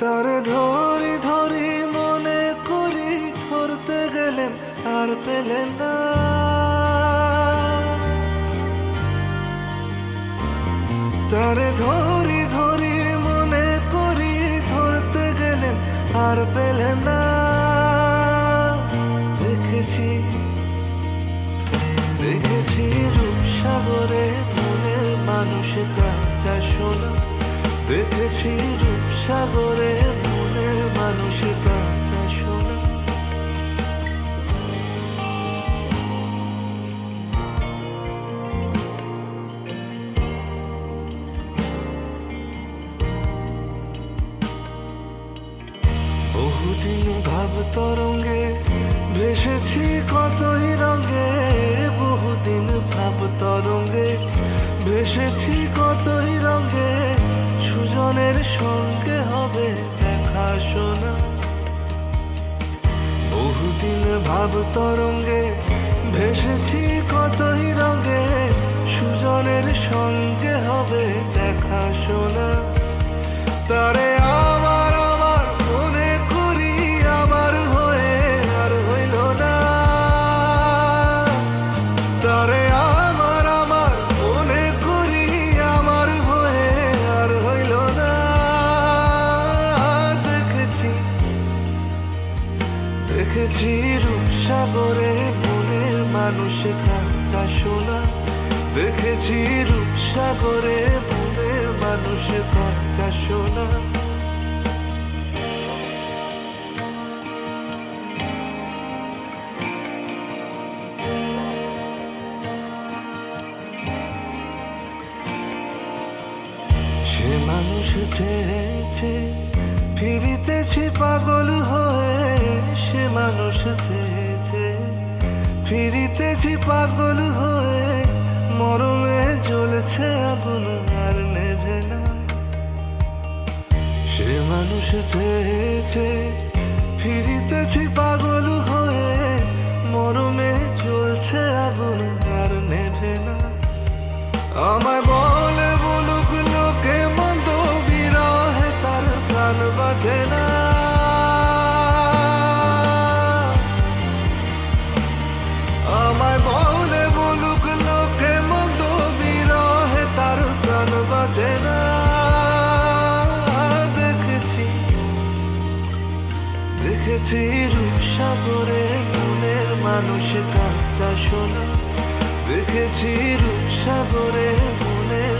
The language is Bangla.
তারে ধরি ধরি মনে করি, ধরতে গেলেন আর পেলেন না। তারে ধরি ধরি মনে করি, ধরতে গেলেন আর পেলেন না। দেখেছি দেখেছি রূপসাগরে মনের মানুষ কাঁচা সোনা। দেখেছি রূপসাগরে মনের মানুষ কাঁচা সোনা। বহুদিন ভাব তরঙ্গে ভেসেছি কতই রঙে। বহুদিন ভাব তরঙ্গে ভেসেছি কতই রঙে। সুজনের সঙ্গে হবে দেখা শোনা। বহুদিন ভাব তরঙ্গে ভেসেছি কতই রঙে। সুজনের সঙ্গে হবে দেখা শোনা। তারে আমার আমার মনে করি, আমার হয়ে আর হইল না। তারে আমার আমার মনে করি, আমার হয়ে আর হইল না। দেখেছি দেখেছি রূপসাগরে মনের মানুষ কাঁচা সোনা। দেখেছি রূপসাগরে মনের মানুষ কাঁচা সোনা। সে মানুষ চেয়েছে, ফিরিতেছি পাগল হয়ে। সে মানুষ চেয়েছে, ফিরিতেছি পাগল হয়ে। মরমে জ্বলছে আগুন আর নেভে না। সে মানুষ চেয়েছে, ফিরিতেছি পাগল হয়ে। মরমে জ্বলছে আগুন আর নেভে না। আমায় বলে বলুক লোকে মন্দ, বিরহে তার প্রাণ বাজে না। আমায় বলে বলুক লোকে মন্দ, বিরহে তার প্রাণ বাজে না। দেখেছি দেখেছি রূপসাগরে মনের মানুষ কাঁচা সোনা। দেখেছি রূপসাগরে মনের